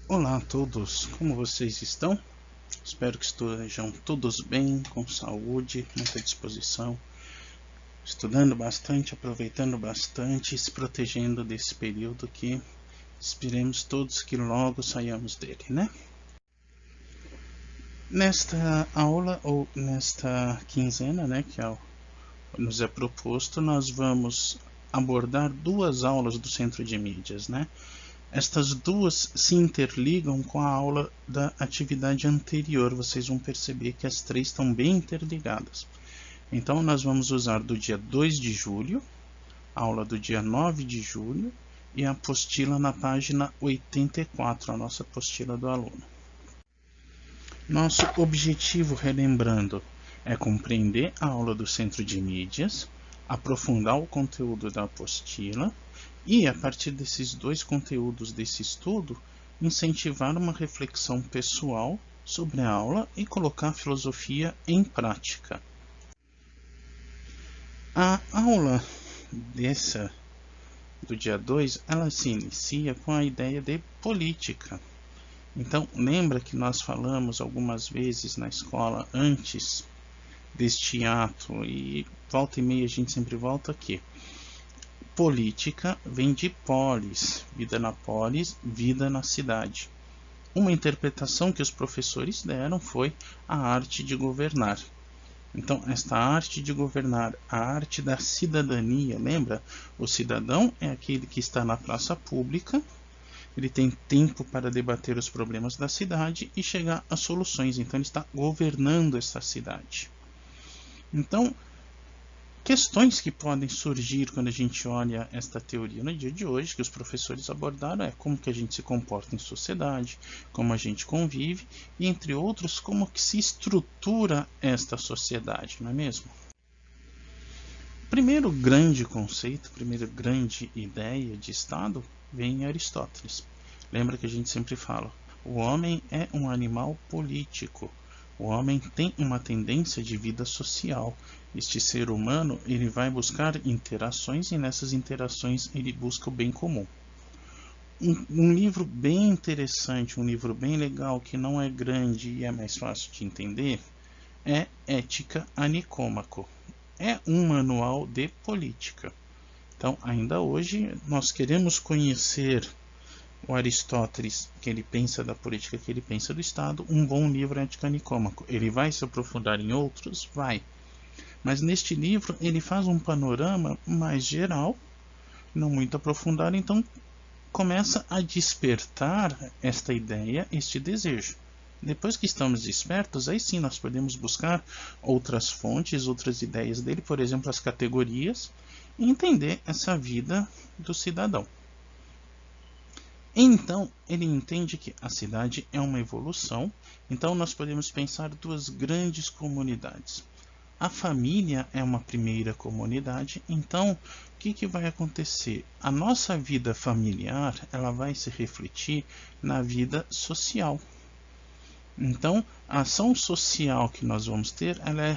Olá a todos, como vocês estão? Espero que estejam todos bem, com saúde, muita disposição, estudando bastante, aproveitando bastante e se protegendo desse período que esperemos todos que logo saiamos dele, né? Nesta aula ou nesta quinzena, né, nos é proposto, nós vamos abordar duas aulas do Centro de Mídias, né? Estas duas se interligam com a aula da atividade anterior. Vocês vão perceber que as três estão bem interligadas. Então, nós vamos usar do dia 2 de julho, a aula do dia 9 de julho e a apostila na página 84, a nossa apostila do aluno. Nosso objetivo, relembrando, é compreender a aula do Centro de Mídias, aprofundar o conteúdo da apostila e, a partir desses dois conteúdos desse estudo, incentivar uma reflexão pessoal sobre a aula e colocar a filosofia em prática. A aula do dia 2, ela se inicia com a ideia de política. Então, lembra que nós falamos algumas vezes na escola antes deste ato, e volta e meia a gente sempre volta aqui. Política vem de polis, vida na cidade. Uma interpretação que os professores deram foi a arte de governar. Então, esta arte de governar, a arte da cidadania, lembra? O cidadão é aquele que está na praça pública, ele tem tempo para debater os problemas da cidade e chegar a soluções, então ele está governando essa cidade. Então, questões que podem surgir quando a gente olha esta teoria no dia de hoje, que os professores abordaram, é como que a gente se comporta em sociedade, como a gente convive, e entre outros, como que se estrutura esta sociedade, não é mesmo? Primeiro grande conceito, primeira grande ideia de Estado vem em Aristóteles. Lembra que a gente sempre fala, o homem é um animal político. O homem tem uma tendência de vida social. Este ser humano, ele vai buscar interações e nessas interações ele busca o bem comum. Um livro bem interessante, um livro bem legal, que não é grande e é mais fácil de entender, é Ética a Nicômaco. É um manual de política. Então, ainda hoje, nós queremos conhecer o Aristóteles, que ele pensa da política, que ele pensa do Estado. Um bom livro é Ética Nicômaco. Ele vai se aprofundar em outros? Vai. Mas neste livro ele faz um panorama mais geral, não muito aprofundado, então começa a despertar esta ideia, este desejo. Depois que estamos despertos, aí sim nós podemos buscar outras fontes, outras ideias dele, por exemplo, as categorias, e entender essa vida do cidadão. Então, ele entende que a cidade é uma evolução, então nós podemos pensar duas grandes comunidades. A família é uma primeira comunidade, então o que vai acontecer? A nossa vida familiar, ela vai se refletir na vida social. Então, a ação social que nós vamos ter, ela é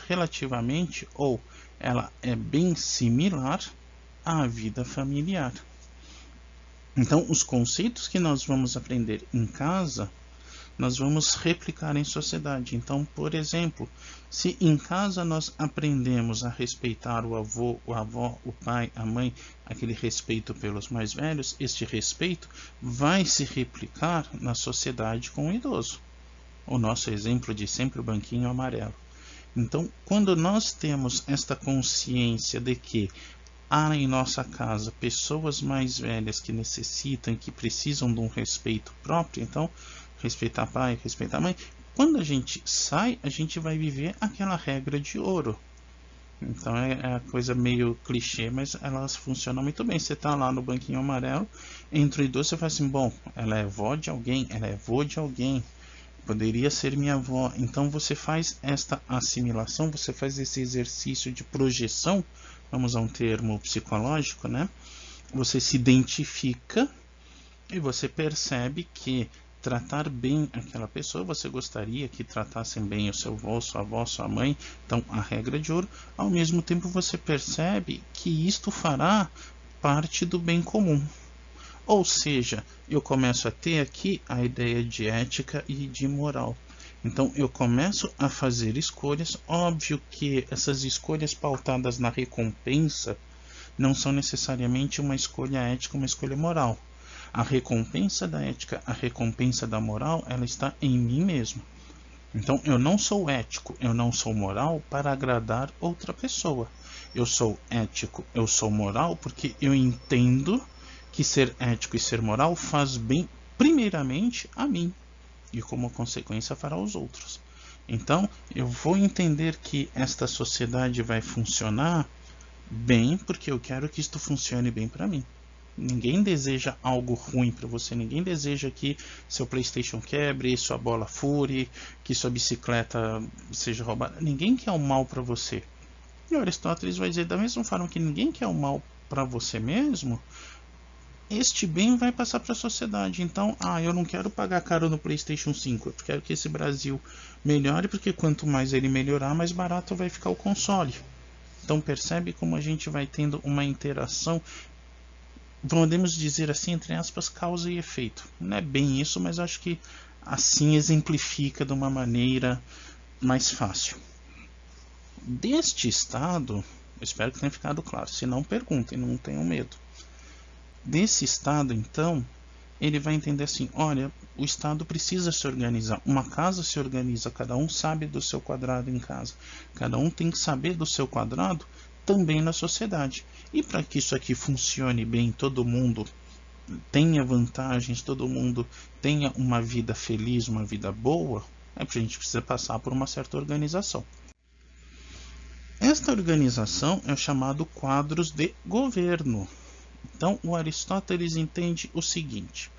relativamente, ou ela é bem similar à vida familiar. Então, os conceitos que nós vamos aprender em casa, nós vamos replicar em sociedade. Então, por exemplo, se em casa nós aprendemos a respeitar o avô, a avó, o pai, a mãe, aquele respeito pelos mais velhos, este respeito vai se replicar na sociedade com o idoso. O nosso exemplo de sempre, o banquinho amarelo. Então, quando nós temos esta consciência de que há em nossa casa pessoas mais velhas que necessitam, que precisam de um respeito próprio, então respeitar pai, respeitar mãe. Quando a gente sai, a gente vai viver aquela regra de ouro. Então é a coisa meio clichê, mas elas funcionam muito bem. Você está lá no banquinho amarelo, entre o idoso, você fala assim, bom, ela é avó de alguém, ela é avô de alguém, poderia ser minha avó. Então você faz esta assimilação, você faz esse exercício de projeção, vamos a um termo psicológico, né? Você se identifica e você percebe que tratar bem aquela pessoa, você gostaria que tratassem bem o seu avô, sua avó, sua mãe, então a regra de ouro. Ao mesmo tempo você percebe que isto fará parte do bem comum. Ou seja, eu começo a ter aqui a ideia de ética e de moral. Então eu começo a fazer escolhas. Óbvio que essas escolhas pautadas na recompensa não são necessariamente uma escolha ética, uma escolha moral. A recompensa da ética, a recompensa da moral, ela está em mim mesmo. Então eu não sou ético, eu não sou moral para agradar outra pessoa. Eu sou ético, eu sou moral porque eu entendo que ser ético e ser moral faz bem primeiramente a mim e como consequência para os outros. Então eu vou entender que esta sociedade vai funcionar bem porque eu quero que isto funcione bem para mim. Ninguém deseja algo ruim para você, ninguém deseja que seu PlayStation quebre, sua bola fure, que sua bicicleta seja roubada. Ninguém quer o mal para você. E Aristóteles vai dizer, da mesma forma que ninguém quer o mal para você mesmo, este bem vai passar para a sociedade. Então, eu não quero pagar caro no PlayStation 5, eu quero que esse Brasil melhore, porque quanto mais ele melhorar, mais barato vai ficar o console. Então percebe como a gente vai tendo uma interação, podemos dizer assim, entre aspas, causa e efeito. Não é bem isso, mas acho que assim exemplifica de uma maneira mais fácil. Deste estado, eu espero que tenha ficado claro, se não perguntem, não tenham medo. Desse estado, então, ele vai entender assim, olha, o Estado precisa se organizar. Uma casa se organiza, cada um sabe do seu quadrado em casa. Cada um tem que saber do seu quadrado também na sociedade. E para que isso aqui funcione bem, todo mundo tenha vantagens, todo mundo tenha uma vida feliz, uma vida boa, a gente precisa passar por uma certa organização. Esta organização é chamado quadros de governo. Então, o Aristóteles entende o seguinte: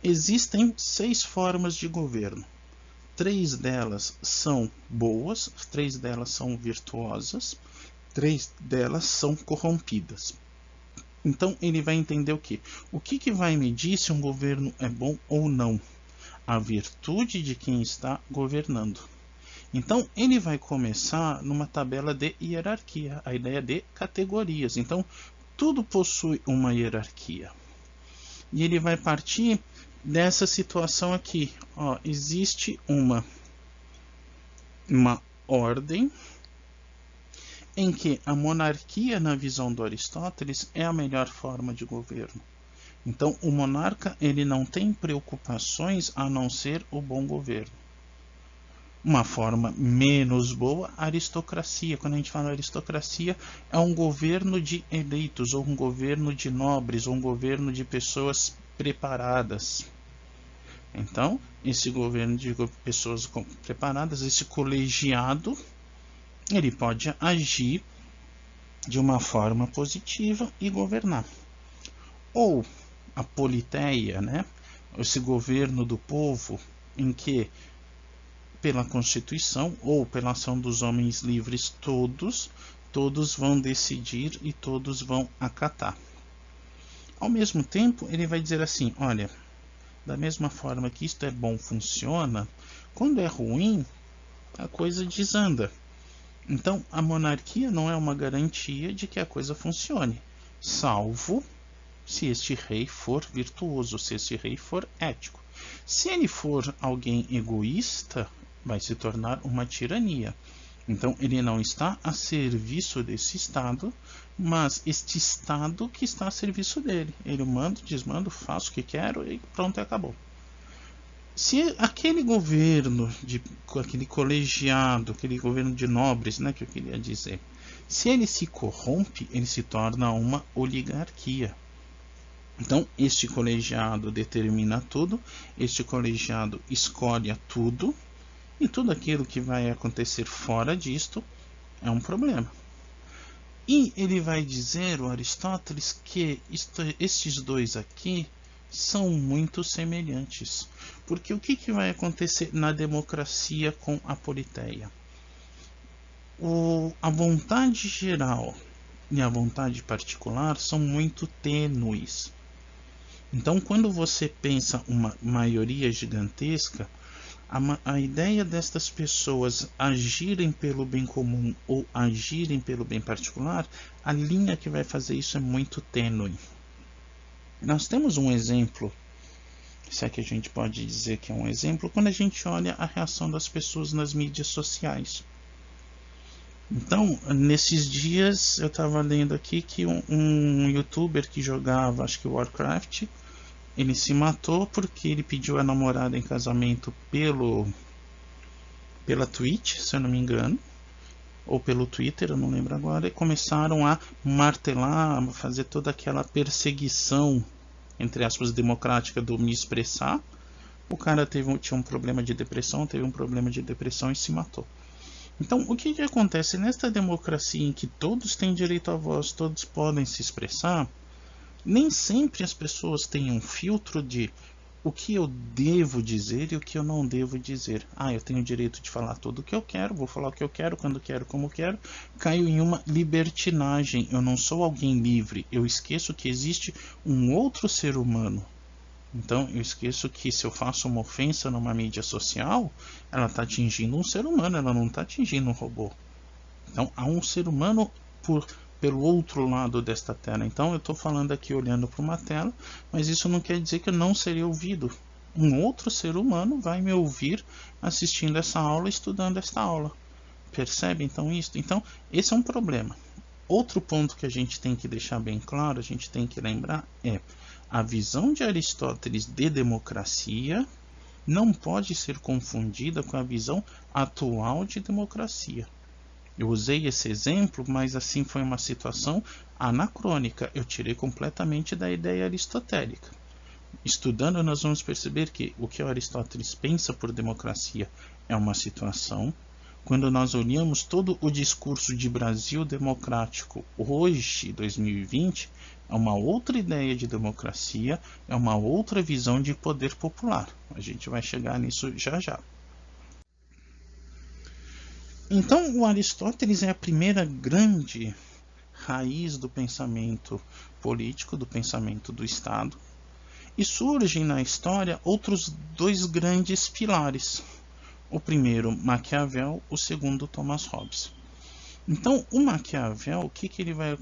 existem 6 formas de governo. 3 delas são boas, 3 delas são virtuosas, 3 delas são corrompidas. Então, ele vai entender o quê? O que vai medir se um governo é bom ou não? A virtude de quem está governando. Então, ele vai começar numa tabela de hierarquia, a ideia de categorias. Então, tudo possui uma hierarquia. E ele vai partir dessa situação aqui. Existe uma ordem em que a monarquia, na visão do Aristóteles, é a melhor forma de governo. Então, o monarca ele não tem preocupações a não ser o bom governo. Uma forma menos boa, a aristocracia. Quando a gente fala aristocracia, é um governo de eleitos, ou um governo de nobres, ou um governo de pessoas preparadas. Então, esse governo de pessoas preparadas, esse colegiado, ele pode agir de uma forma positiva e governar. Ou a politeia, né? Esse governo do povo, em que pela Constituição ou pela ação dos homens livres todos vão decidir e todos vão acatar. Ao mesmo tempo, ele vai dizer assim, olha, da mesma forma que isto é bom, funciona, quando é ruim, a coisa desanda. Então, a monarquia não é uma garantia de que a coisa funcione, salvo se este rei for virtuoso, se este rei for ético. Se ele for alguém egoísta, vai se tornar uma tirania. Então ele não está a serviço desse Estado, mas este Estado que está a serviço dele. Ele manda, desmanda, faço o que quero e pronto, acabou. Se aquele governo, aquele colegiado, aquele governo de nobres, né, que eu queria dizer, se ele se corrompe, ele se torna uma oligarquia. Então, este colegiado determina tudo, este colegiado escolhe tudo, e tudo aquilo que vai acontecer fora disto é um problema. E ele vai dizer, o Aristóteles, que estes dois aqui são muito semelhantes. Porque o que vai acontecer na democracia com a politeia? A vontade geral e a vontade particular são muito tênues. Então, quando você pensa uma maioria gigantesca, a ideia destas pessoas agirem pelo bem comum ou agirem pelo bem particular, a linha que vai fazer isso é muito tênue. Nós temos um exemplo, se é que a gente pode dizer que é um exemplo, quando a gente olha a reação das pessoas nas mídias sociais. Então, nesses dias eu estava lendo aqui que um youtuber que jogava, acho que Warcraft, ele se matou porque ele pediu a namorada em casamento pela Twitch, se eu não me engano, ou pelo Twitter, eu não lembro agora, e começaram a martelar, a fazer toda aquela perseguição, entre aspas, democrática do me expressar. O cara tinha um problema de depressão, teve um problema de depressão e se matou. Então, o que acontece nesta democracia em que todos têm direito à voz, todos podem se expressar, nem sempre as pessoas têm um filtro de o que eu devo dizer e o que eu não devo dizer. Eu tenho o direito de falar tudo o que eu quero, vou falar o que eu quero, quando quero, como quero. Caio em uma libertinagem. Eu não sou alguém livre. Eu esqueço que existe um outro ser humano. Então eu esqueço que se eu faço uma ofensa numa mídia social, ela está atingindo um ser humano, ela não está atingindo um robô. Então há um ser humano pelo outro lado desta tela. Então eu estou falando aqui olhando para uma tela, mas isso não quer dizer que eu não serei ouvido. Um outro ser humano vai me ouvir assistindo essa aula, estudando esta aula. Percebe então isso? Então esse é um problema. Outro ponto que a gente tem que deixar bem claro, a gente tem que lembrar é a visão de Aristóteles de democracia não pode ser confundida com a visão atual de democracia. Eu usei esse exemplo, mas assim foi uma situação anacrônica. Eu tirei completamente da ideia aristotélica. Estudando, nós vamos perceber que o que Aristóteles pensa por democracia é uma situação. Quando nós olhamos todo o discurso de Brasil democrático hoje, 2020, é uma outra ideia de democracia, é uma outra visão de poder popular. A gente vai chegar nisso já já. Então, o Aristóteles é a primeira grande raiz do pensamento político, do pensamento do Estado, e surgem na história outros dois grandes pilares. O primeiro, Maquiavel, o segundo, Thomas Hobbes. Então, o Maquiavel, o que ele vai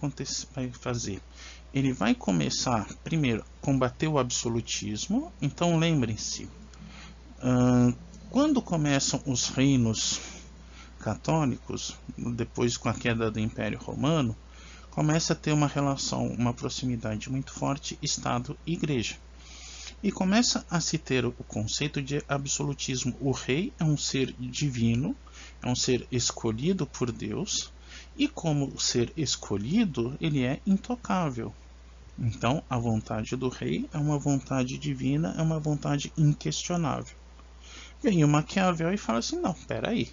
fazer? Ele vai começar, primeiro, combater o absolutismo. Então, lembrem-se, quando começam os reinos católicos, depois com a queda do Império Romano, começa a ter uma relação, uma proximidade muito forte Estado e Igreja. E começa a se ter o conceito de absolutismo. O rei é um ser divino, é um ser escolhido por Deus, e como ser escolhido, ele é intocável. Então, a vontade do rei é uma vontade divina, é uma vontade inquestionável. Vem o Maquiavel e fala assim, não, peraí,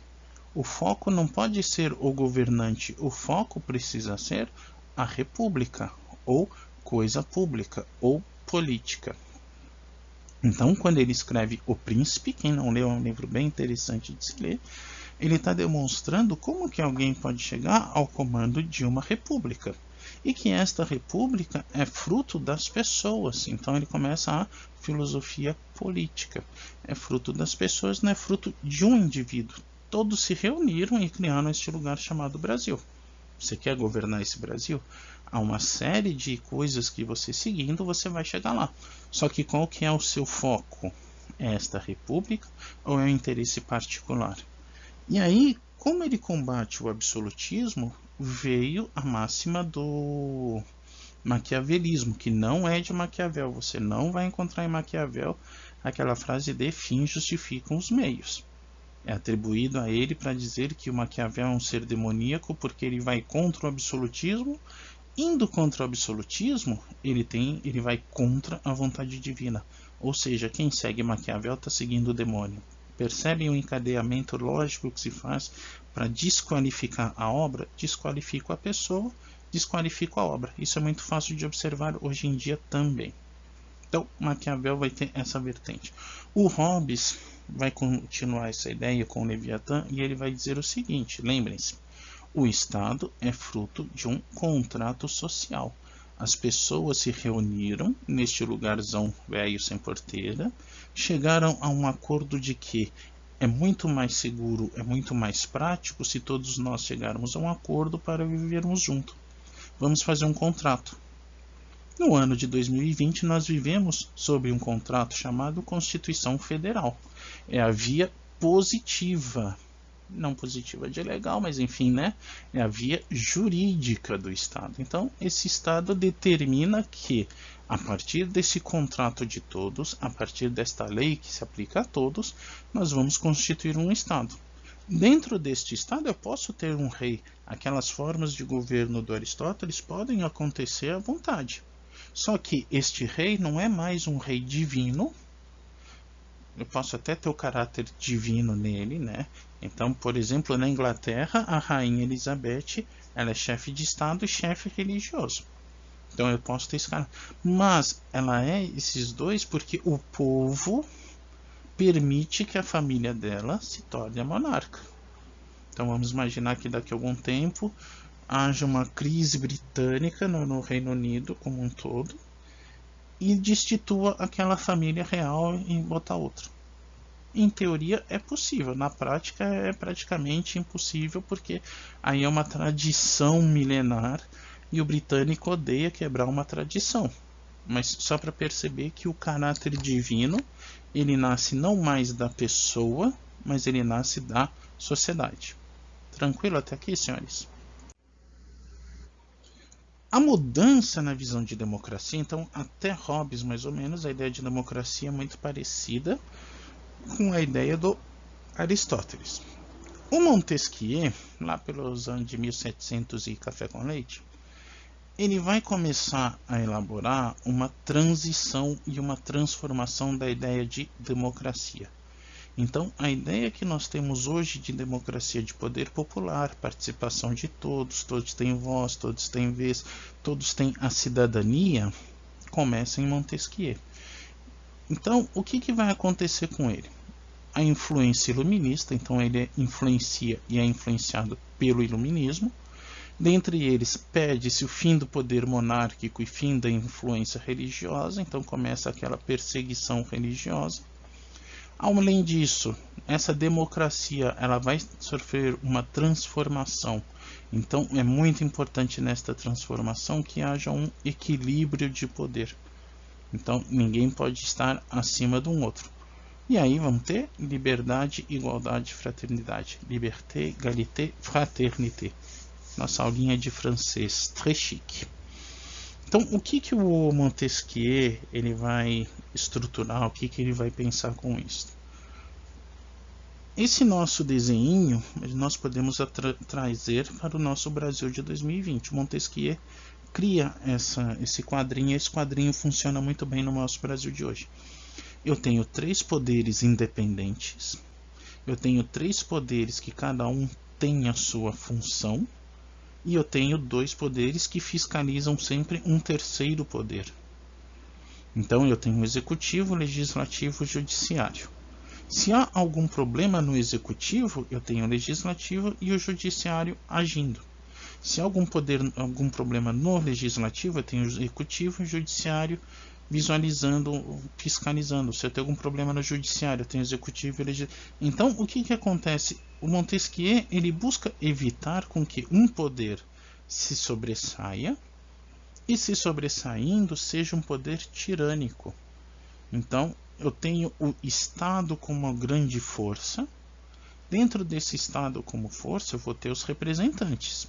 o foco não pode ser o governante, o foco precisa ser a república, ou coisa pública, ou política. Então, quando ele escreve O Príncipe, quem não leu, é um livro bem interessante de se ler, ele está demonstrando como que alguém pode chegar ao comando de uma república. E que esta república é fruto das pessoas. Então ele começa a filosofia política. É fruto das pessoas, não é fruto de um indivíduo. Todos se reuniram e criaram este lugar chamado Brasil. Você quer governar esse Brasil? Há uma série de coisas que você seguindo, você vai chegar lá. Só que qual que é o seu foco? É esta república ou é o interesse particular? E aí, como ele combate o absolutismo, veio a máxima do maquiavelismo, que não é de Maquiavel. Você não vai encontrar em Maquiavel aquela frase de fins justificam os meios. É atribuído a ele para dizer que o Maquiavel é um ser demoníaco porque ele vai contra o absolutismo. Indo contra o absolutismo, ele vai contra a vontade divina. Ou seja, quem segue Maquiavel está seguindo o demônio. Percebem o encadeamento lógico que se faz para desqualificar a obra? Desqualifico a pessoa, desqualifico a obra. Isso é muito fácil de observar hoje em dia também. Então, Maquiavel vai ter essa vertente. O Hobbes vai continuar essa ideia com o Leviatã e ele vai dizer o seguinte, lembrem-se, o Estado é fruto de um contrato social. As pessoas se reuniram neste lugarzão velho sem porteira, chegaram a um acordo de que é muito mais seguro, é muito mais prático se todos nós chegarmos a um acordo para vivermos juntos. Vamos fazer um contrato. No ano de 2020, nós vivemos sob um contrato chamado Constituição Federal. É a via positiva, não positiva de legal, mas enfim, né? É a via jurídica do Estado. Então, esse Estado determina que, a partir desse contrato de todos, a partir desta lei que se aplica a todos, nós vamos constituir um Estado. Dentro deste Estado, eu posso ter um rei. Aquelas formas de governo do Aristóteles podem acontecer à vontade. Só que este rei não é mais um rei divino. Eu posso até ter o caráter divino nele, né? Então, por exemplo, na Inglaterra, a rainha Elizabeth, ela é chefe de Estado e chefe religioso. Então eu posso ter esse cara. Mas ela é esses dois porque o povo permite que a família dela se torne a monarca. Então vamos imaginar que daqui a algum tempo haja uma crise britânica no Reino Unido como um todo e destitua aquela família real e botar outra. Em teoria é possível, na prática é praticamente impossível, porque aí é uma tradição milenar e o britânico odeia quebrar uma tradição. Mas só para perceber que o caráter divino, ele nasce não mais da pessoa, mas ele nasce da sociedade. Tranquilo até aqui, senhores? A mudança na visão de democracia, então, até Hobbes, mais ou menos, a ideia de democracia é muito parecida com a ideia do Aristóteles. O Montesquieu, lá pelos anos de 1700 e café com leite, ele vai começar a elaborar uma transição e uma transformação da ideia de democracia. Então, a ideia que nós temos hoje de democracia, de poder popular, participação de todos, todos têm voz, todos têm vez, todos têm a cidadania, começa em Montesquieu. Então, o que vai acontecer com ele? A influência iluminista, então ele influencia e é influenciado pelo iluminismo. Dentre eles, pede-se o fim do poder monárquico e fim da influência religiosa, então começa aquela perseguição religiosa. Além disso, essa democracia ela vai sofrer uma transformação. Então é muito importante nesta transformação que haja um equilíbrio de poder. Então ninguém pode estar acima de um outro. E aí vamos ter liberdade, igualdade, fraternidade. Liberté, égalité, fraternité. Nossa aulinha de francês, très chique. Então, o que o Montesquieu ele vai estruturar, o que ele vai pensar com isso? Esse nosso desenho nós podemos trazer para o nosso Brasil de 2020. O Montesquieu cria esse quadrinho, e esse quadrinho funciona muito bem no nosso Brasil de hoje. Eu tenho 3 poderes independentes, eu tenho 3 poderes que cada um tem a sua função, e eu tenho 2 poderes que fiscalizam sempre um terceiro poder. Então eu tenho o executivo, o legislativo e o judiciário. Se há algum problema no executivo, eu tenho o legislativo e o judiciário agindo. Se há algum problema no legislativo, eu tenho o executivo e o judiciário visualizando, fiscalizando. Se eu tenho algum problema no judiciário, eu tenho o executivo e o legislativo. Então, o que acontece? O Montesquieu ele busca evitar com que um poder se sobressaia e, se sobressaindo, seja um poder tirânico. Então, eu tenho o Estado como uma grande força. Dentro desse Estado como força, eu vou ter os representantes.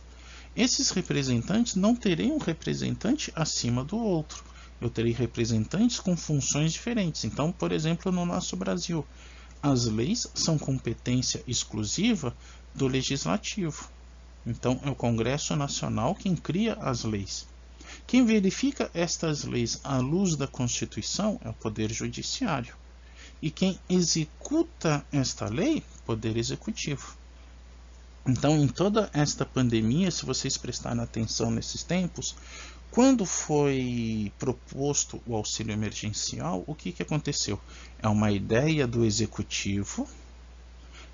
Esses representantes não terem um representante acima do outro. Eu terei representantes com funções diferentes. Então, por exemplo, no nosso Brasil, as leis são competência exclusiva do Legislativo. Então, é o Congresso Nacional quem cria as leis. Quem verifica estas leis à luz da Constituição é o Poder Judiciário. E quem executa esta lei, Poder Executivo. Então, em toda esta pandemia, se vocês prestarem atenção nesses tempos, quando foi proposto o auxílio emergencial, o que aconteceu? É uma ideia do Executivo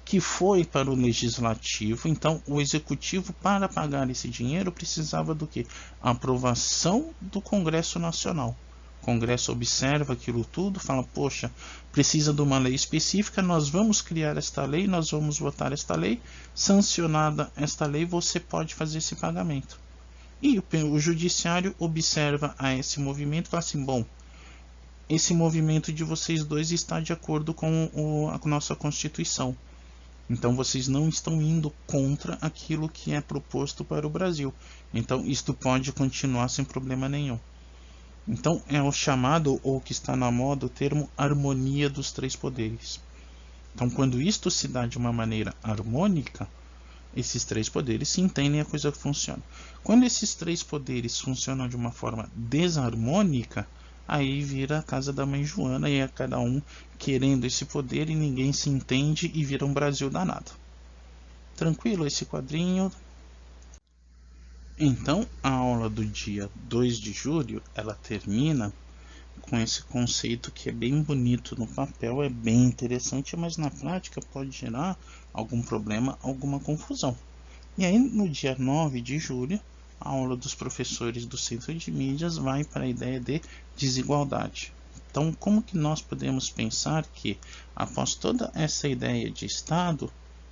que foi para o Legislativo. Então, o Executivo, para pagar esse dinheiro, precisava do quê? A aprovação do Congresso Nacional. O Congresso observa aquilo tudo, fala, poxa, precisa de uma lei específica, nós vamos criar esta lei, nós vamos votar esta lei, sancionada esta lei, você pode fazer esse pagamento. E o judiciário observa a esse movimento e fala assim, bom, esse movimento de vocês dois está de acordo com a nossa Constituição. Então vocês não estão indo contra aquilo que é proposto para o Brasil. Então isto pode continuar sem problema nenhum. Então é o chamado, ou que está na moda, o termo harmonia dos três poderes. Então quando isto se dá de uma maneira harmônica, esses três poderes se entendem e a coisa funciona. Quando esses três poderes funcionam de uma forma desarmônica, aí vira a casa da mãe Joana e é cada um querendo esse poder e ninguém se entende e vira um Brasil danado. Tranquilo esse quadrinho? Então, a aula do dia 2 de julho, ela termina com esse conceito que é bem bonito no papel, é bem interessante, mas na prática pode gerar algum problema, alguma confusão. E aí, no dia 9 de julho, a aula dos professores do Centro de Mídias vai para a ideia de desigualdade. Então, como que nós podemos pensar que, após toda essa ideia de Estado,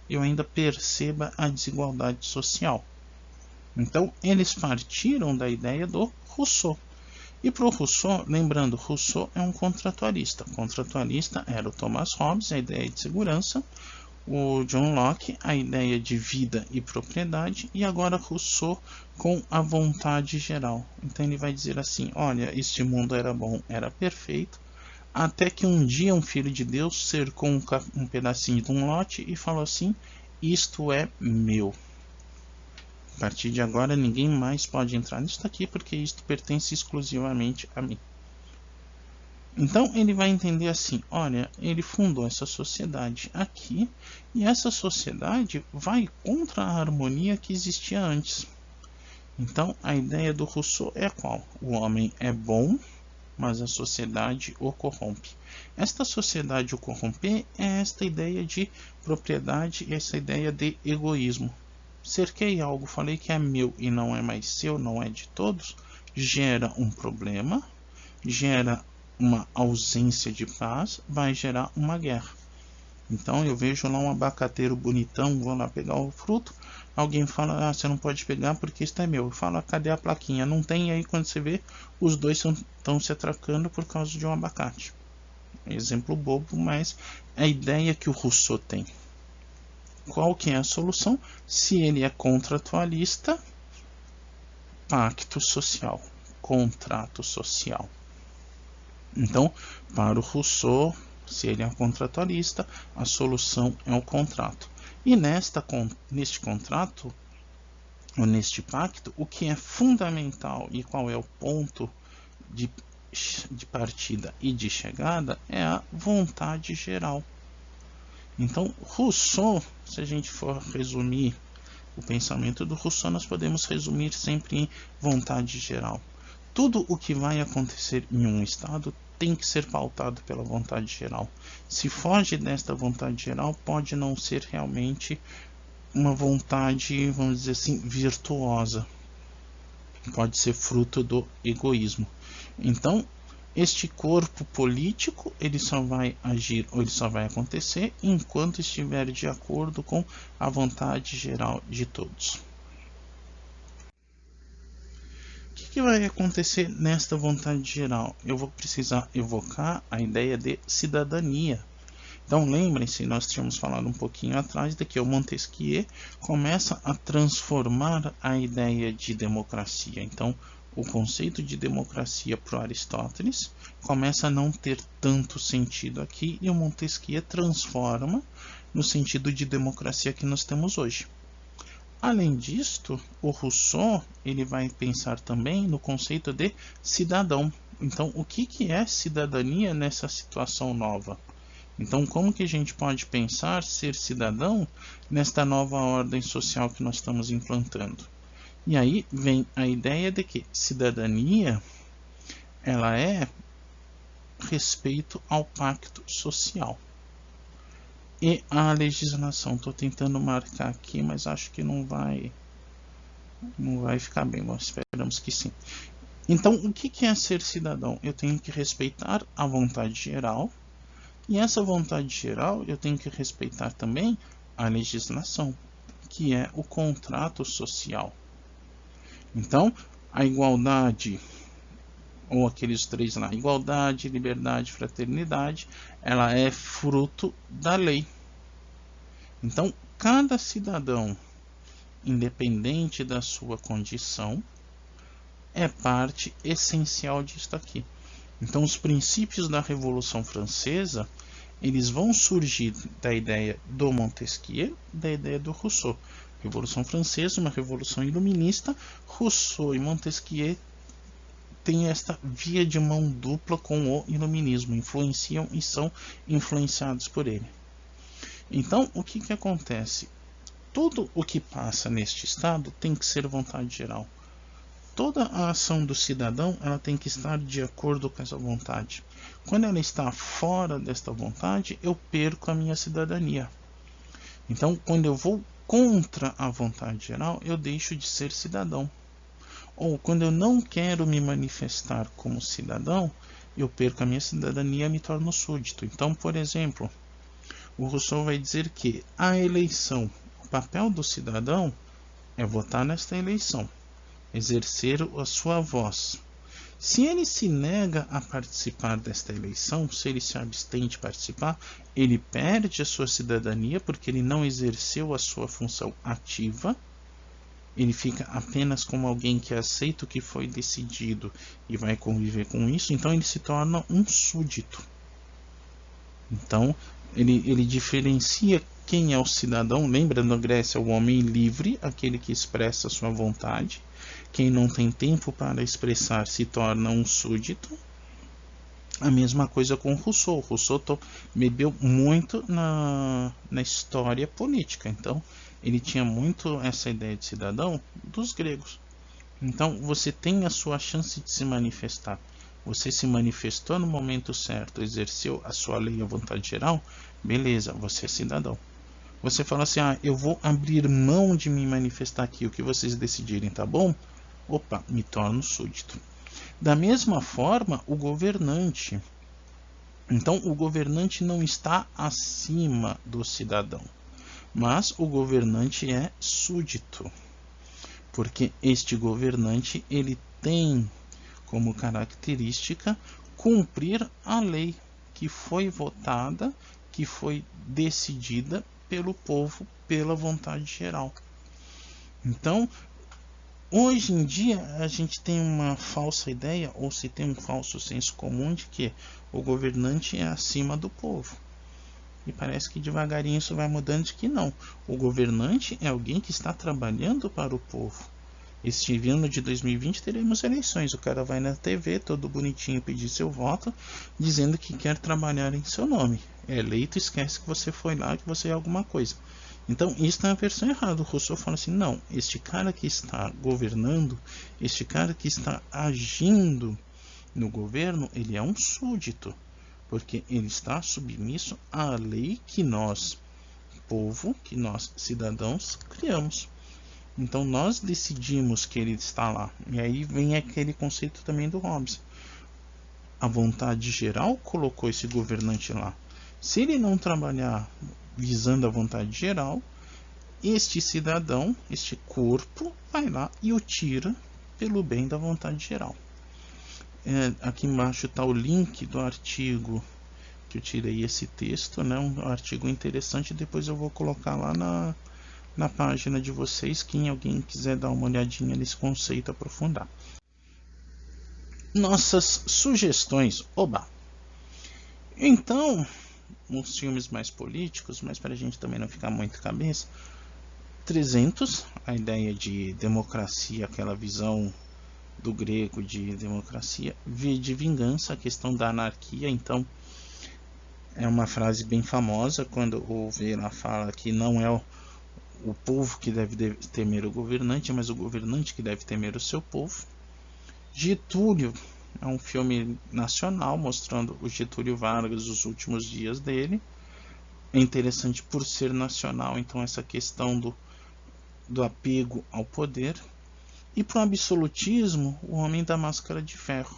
eu ainda perceba a desigualdade social? Então, eles partiram da ideia do Rousseau. E para o Rousseau, lembrando, Rousseau é um contratualista. Contratualista era o Thomas Hobbes, a ideia de segurança, o John Locke, a ideia de vida e propriedade, e agora Rousseau com a vontade geral. Então ele vai dizer assim, olha, este mundo era bom, era perfeito, até que um dia um filho de Deus cercou um pedacinho de um lote e falou assim, isto é meu. A partir de agora ninguém mais pode entrar nisso aqui porque isto pertence exclusivamente a mim. Então ele vai entender assim, olha, ele fundou essa sociedade aqui e essa sociedade vai contra a harmonia que existia antes. Então a ideia do Rousseau é qual? O homem é bom, mas a sociedade o corrompe. Esta sociedade o corromper é esta ideia de propriedade, essa ideia de egoísmo. Cerquei algo, falei que é meu e não é mais seu, não é de todos, gera um problema, gera uma ausência de paz, vai gerar uma guerra. Então eu vejo lá um abacateiro bonitão, vou lá pegar o fruto, alguém fala, você não pode pegar porque isso é meu. Eu falo, cadê a plaquinha? Não tem, aí quando você vê, os dois estão se atracando por causa de um abacate. Exemplo bobo, mas é a ideia que o Rousseau tem. Qual que é a solução? Se ele é contratualista, pacto social, contrato social. Então, para o Rousseau, se ele é um contratualista, a solução é o contrato. E neste contrato, ou neste pacto, o que é fundamental e qual é o ponto de partida e de chegada é a vontade geral. Então, Rousseau, se a gente for resumir o pensamento do Rousseau, nós podemos resumir sempre em vontade geral. Tudo o que vai acontecer em um estado tem que ser pautado pela vontade geral. Se foge desta vontade geral, pode não ser realmente uma vontade, vamos dizer assim, virtuosa. Pode ser fruto do egoísmo. Então, este corpo político, ele só vai agir, ou ele só vai acontecer, enquanto estiver de acordo com a vontade geral de todos. O que vai acontecer nesta vontade geral? Eu vou precisar evocar a ideia de cidadania. Então lembrem-se, nós tínhamos falado um pouquinho atrás de que o Montesquieu começa a transformar a ideia de democracia. Então o conceito de democracia para Aristóteles começa a não ter tanto sentido aqui e o Montesquieu transforma no sentido de democracia que nós temos hoje. Além disto, o Rousseau ele vai pensar também no conceito de cidadão. Então, o que é cidadania nessa situação nova? Então, como que a gente pode pensar ser cidadão nesta nova ordem social que nós estamos implantando? E aí vem a ideia de que cidadania ela é respeito ao pacto social. E a legislação, estou tentando marcar aqui, mas acho que não vai ficar bem. Bom, esperamos que sim. Então, o que é ser cidadão? Eu tenho que respeitar a vontade geral, e essa vontade geral eu tenho que respeitar também a legislação, que é o contrato social. Então, a igualdade, ou aqueles três lá, igualdade, liberdade, fraternidade, ela é fruto da lei. Então, cada cidadão, independente da sua condição, é parte essencial disso aqui. Então, os princípios da Revolução Francesa, eles vão surgir da ideia do Montesquieu, da ideia do Rousseau. Revolução Francesa, uma revolução iluminista. Rousseau e Montesquieu têm esta via de mão dupla com o iluminismo, influenciam e são influenciados por ele. Então, o que acontece? Tudo o que passa neste estado tem que ser vontade geral. Toda a ação do cidadão, ela tem que estar de acordo com essa vontade. Quando ela está fora desta vontade, eu perco a minha cidadania. Então, quando eu vou contra a vontade geral, eu deixo de ser cidadão. Ou quando eu não quero me manifestar como cidadão, eu perco a minha cidadania e me torno súdito. Então, por exemplo, o Rousseau vai dizer que a eleição, o papel do cidadão é votar nesta eleição, exercer a sua voz. Se ele se nega a participar desta eleição, se ele se abstém de participar, ele perde a sua cidadania porque ele não exerceu a sua função ativa. Ele fica apenas como alguém que aceita o que foi decidido e vai conviver com isso, então ele se torna um súdito. Então, ele diferencia quem é o cidadão. Lembra, na Grécia, o homem livre, aquele que expressa a sua vontade. Quem não tem tempo para expressar se torna um súdito. A mesma coisa com Rousseau. Rousseau bebeu muito na história política. Então, ele tinha muito essa ideia de cidadão dos gregos. Então, você tem a sua chance de se manifestar. Você se manifestou no momento certo, exerceu a sua lei, a vontade geral, beleza, você é cidadão. Você fala assim, eu vou abrir mão de me manifestar aqui, o que vocês decidirem, tá bom? Opa, me torno súdito. Da mesma forma, o governante. Então, o governante não está acima do cidadão, mas o governante é súdito, porque este governante, ele tem como característica cumprir a lei que foi votada, que foi decidida pelo povo, pela vontade geral. Então, hoje em dia, a gente tem uma falsa ideia, ou se tem um falso senso comum de que o governante é acima do povo. E parece que devagarinho isso vai mudando, de que não. O governante é alguém que está trabalhando para o povo. Este ano de 2020 teremos eleições. O cara vai na TV, todo bonitinho, pedir seu voto, dizendo que quer trabalhar em seu nome. É eleito, esquece que você foi lá, que você é alguma coisa. Então, isso é a versão errada. O Rousseau fala assim, não, este cara que está governando, este cara que está agindo no governo, ele é um súdito, porque ele está submisso à lei que nós, povo, que nós, cidadãos, criamos. Então, nós decidimos que ele está lá. E aí vem aquele conceito também do Hobbes. A vontade geral colocou esse governante lá. Se ele não trabalhar visando a vontade geral, este cidadão, este corpo, vai lá e o tira pelo bem da vontade geral. Aqui embaixo está o link do artigo que eu tirei esse texto, né? Um artigo interessante. Depois eu vou colocar lá na página de vocês, quem alguém quiser dar uma olhadinha nesse conceito, aprofundar. Nossas sugestões. Oba! Então, uns filmes mais políticos, mas para a gente também não ficar muito cabeça, 300, a ideia de democracia, aquela visão do grego de democracia, V de vingança, a questão da anarquia. Então, é uma frase bem famosa, quando o Vera fala que não é o povo que deve temer o governante, mas o governante que deve temer o seu povo. Getúlio é um filme nacional mostrando o Getúlio Vargas, os últimos dias dele. É interessante por ser nacional, então essa questão do apego ao poder. E para o absolutismo, o Homem da Máscara de Ferro.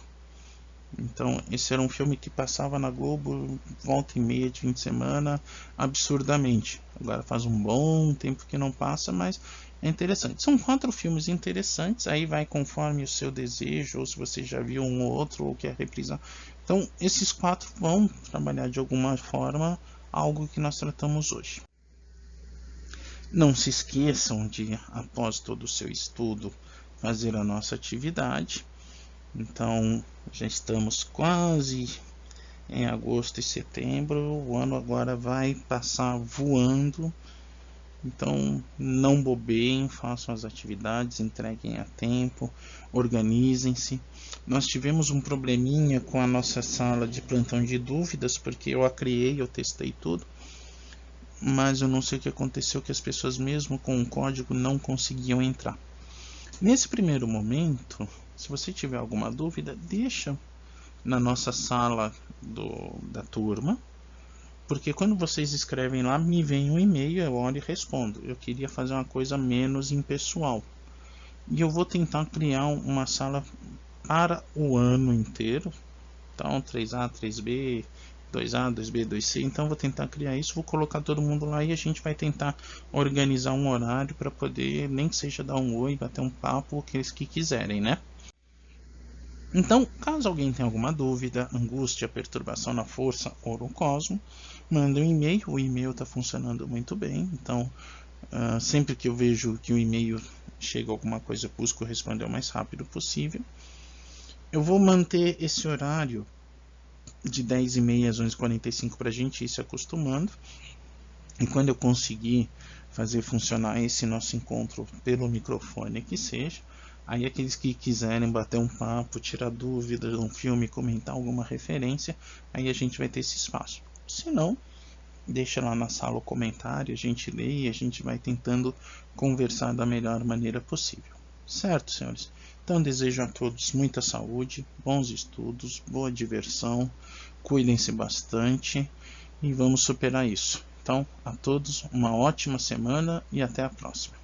Então, esse era um filme que passava na Globo volta e meia de fim de semana, absurdamente. Agora faz um bom tempo que não passa, mas é interessante. São 4 filmes interessantes, aí vai conforme o seu desejo, ou se você já viu um ou outro, ou quer reprisar. Então, esses 4 vão trabalhar de alguma forma algo que nós tratamos hoje. Não se esqueçam de, após todo o seu estudo, fazer a nossa atividade. Então, já estamos quase em agosto e setembro. O ano agora vai passar voando. Então, não bobeiem, façam as atividades, entreguem a tempo, organizem-se. Nós tivemos um probleminha com a nossa sala de plantão de dúvidas, porque eu a criei, eu testei tudo, mas eu não sei o que aconteceu, que as pessoas mesmo com o código não conseguiam entrar. Nesse primeiro momento, se você tiver alguma dúvida, deixa na nossa sala da turma, porque quando vocês escrevem lá, me vem um e-mail, eu olho e respondo. Eu queria fazer uma coisa menos impessoal. E eu vou tentar criar uma sala para o ano inteiro. Então, 3A, 3B, 2A, 2B, 2C. Então, vou tentar criar isso, vou colocar todo mundo lá e a gente vai tentar organizar um horário para poder, nem que seja dar um oi, bater um papo, o que eles que quiserem, né? Então, caso alguém tenha alguma dúvida, angústia, perturbação na força ou no cosmo, manda um e-mail. O e-mail está funcionando muito bem. Então, sempre que eu vejo que o e-mail chega alguma coisa, eu busco responder o mais rápido possível. Eu vou manter esse horário de 10h30 às 11h45 para a gente ir se acostumando. E quando eu conseguir fazer funcionar esse nosso encontro pelo microfone que seja, aí aqueles que quiserem bater um papo, tirar dúvidas de um filme, comentar alguma referência, aí a gente vai ter esse espaço. Se não, deixa lá na sala o comentário, a gente lê e a gente vai tentando conversar da melhor maneira possível. Certo, senhores? Então desejo a todos muita saúde, bons estudos, boa diversão, cuidem-se bastante e vamos superar isso. Então, a todos uma ótima semana e até a próxima.